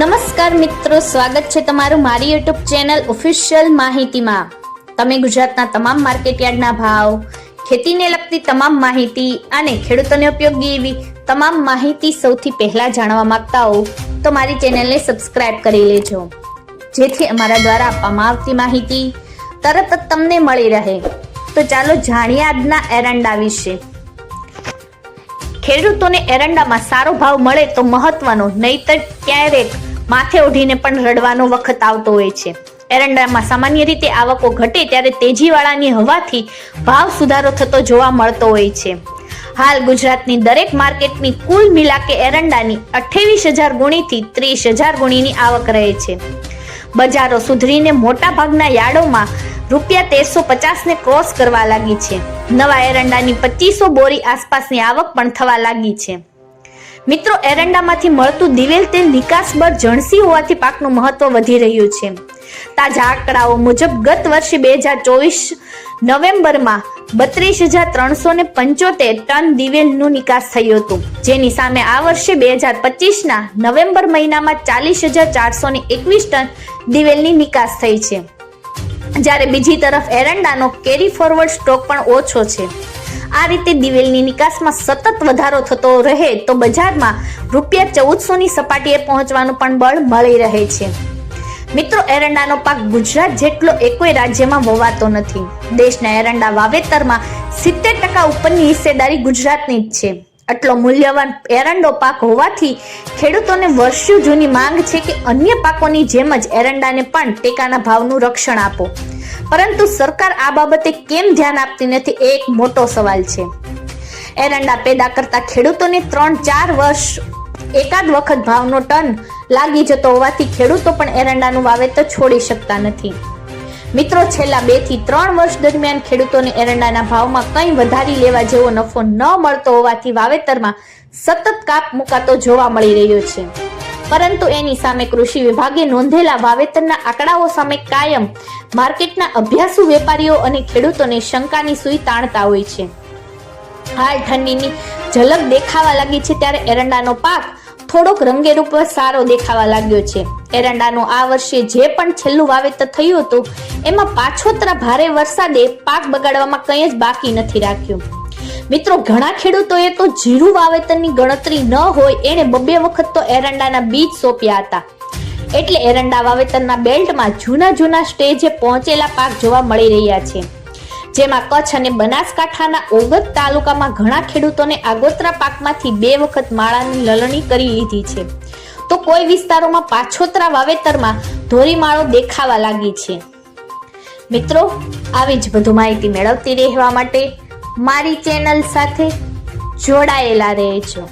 નમસ્કાર મિત્રો, સ્વાગત છે તમારું મારી યુટ્યુબ ચેનલ ઓફિશિયલ માહિતીમાં। તમે ગુજરાતના તમામ માર્કેટયાર્ડના ભાવ, ખેતીને લગતી તમામ માહિતી અને ખેડૂતોને ઉપયોગી એવી તમામ માહિતી સૌથી પહેલા જાણવા માંગતા હો તો મારી ચેનલને સબસ્ક્રાઇબ કરી લેજો, જેથી અમારા દ્વારા આપવામાં આવતી માહિતી તરત જ તમને મળી રહે। તો ચાલો જાણીએ આજના એરંડા વિશે। ખેડૂતોને એરંડામાં સારો ભાવ મળે તો મહત્વનો, નહીતર ક્યારેક માથે ઓઢીને પણ રડવાનો વખત આવતો હોય છે। એરંડામાં સામાન્ય રીતે આવકો ઘટે ત્યારે તેજીવાળાની હવાથી ભાવ સુધારો થતો જોવા મળતો હોય છે। હાલ ગુજરાતની દરેક માર્કેટની કુલ મિલાકે એરંડાની 28,000 ગુણીથી 30,000 ગુણીની આવક રહે છે। બજારો સુધરીને મોટા ભાગના યાર્ડોમાં ₹1,350 ને ક્રોસ કરવા લાગી છે। નવા એરંડાની 2500 બોરી આસપાસની આવક પણ થવા લાગી છે। મિત્રો, એરંડામાંથી મળતું દિવેલ તેલ નિકાસબર જણસી હોવાથી પાકનું મહત્વ વધી રહ્યું છે। તાજા આંકડાઓ મુજબ ગત વર્ષે 2024 નવેમ્બરમાં 32,375 ટન દિવેલનું નિકાસ થયું હતું, જેની સામે આ વર્ષે 2025ના નવેમ્બર મહિનામાં 40,421 ટન દિવેલની નિકાસ થઈ છે। જ્યારે બીજી તરફ એરંડાનો કેરી ફોરવર્ડ સ્ટોક પણ ઓછો છે। આ રીતે દિવેલની નિકાસમાં સતત વધારો થતો રહે તો બજારમાં ₹1,400ની સપાટીએ પહોંચવાનું પણ બળ મળી રહે છે। મિત્રો, એરંડાનો પાક ગુજરાત જેટલો એકોય રાજ્યમાં વવાતો નથી। દેશના એરંડા વાવેતરમાં 70% ઉપરની હિસ્સેદારી ગુજરાતની જ છે। આટલો મૂલ્યવાન એરંડો પાક હોવાથી ખેડૂતોને વર્ષો જૂની માંગ છે કે અન્ય પાકોની જેમ જ એરંડાને પણ ટેકાના ભાવનું રક્ષણ આપો, પરંતુ સરકાર આ બાબતે કેમ ધ્યાન આપતી નથી એ એક મોટો સવાલ છે। એરંડા પેદા કરતા ખેડૂતોને 3-4 વર્ષ એકાદ વખત ભાવનો ટન લાગી જતો હોવાથી ખેડૂતો પણ એરંડાનું વાવેતર છોડી શકતા નથી। મિત્રો, છેલ્લા 2 થી 3 વર્ષ દરમિયાન ખેડૂતોને એરંડાના ભાવમાં કંઈ વધારી લેવા જેવો નફો ન મળતો હોવાથી વાવેતરમાં સતત કાપ મુકાતો જોવા મળી રહ્યો છે, પરંતુ એની સામે કૃષિ વિભાગે નોંધેલા વાવેતરના આંકડાઓ સામે કાયમ માર્કેટના અભ્યાસુ વેપારીઓ અને ખેડૂતોને શંકાની સૂઈ તાણતા હોય છે। હાલ ઠંડીની ઝલક દેખાવા લાગી છે ત્યારે એરંડાનો પાક થોડોક રંગેરૂપ સારો દેખાવા લાગ્યો છે। એરંડાનું આ વર્ષે જે પણ છેલ્લું વાવેતર થયું હતું એમાં પાછોતરા ભારે વરસાદે પાક બગાડવામાં કંઈ જ બાકી નથી રાખ્યું। મિત્રો, ઘણા ખેડૂતોએ તો જીરું વાવેતરની ગણતરી ન હોય એને 2 વખત તો એરંડાના બીજ સોંપ્યા હતા। એટલે એરંડા વાવેતરના બેલ્ટમાં જૂના સ્ટેજે પહોંચેલા પાક જોવા મળી રહ્યા છે, જેમાં કચ્છ અને બનાસકાંઠાના ઓગત તાલુકામાં ઘણા ખેડૂતોને આગોતરા પાકમાંથી 2 વખત માળાની લલણી કરી લીધી છે, તો કોઈ વિસ્તારોમાં પાછોતરા વાવેતરમાં ધોરીમાળો દેખાવા લાગી છે। મિત્રો, આવી જ વધુ માહિતી મેળવતી રહેવા માટે મારી ચેનલ સાથે જોડાયેલા રહેજો।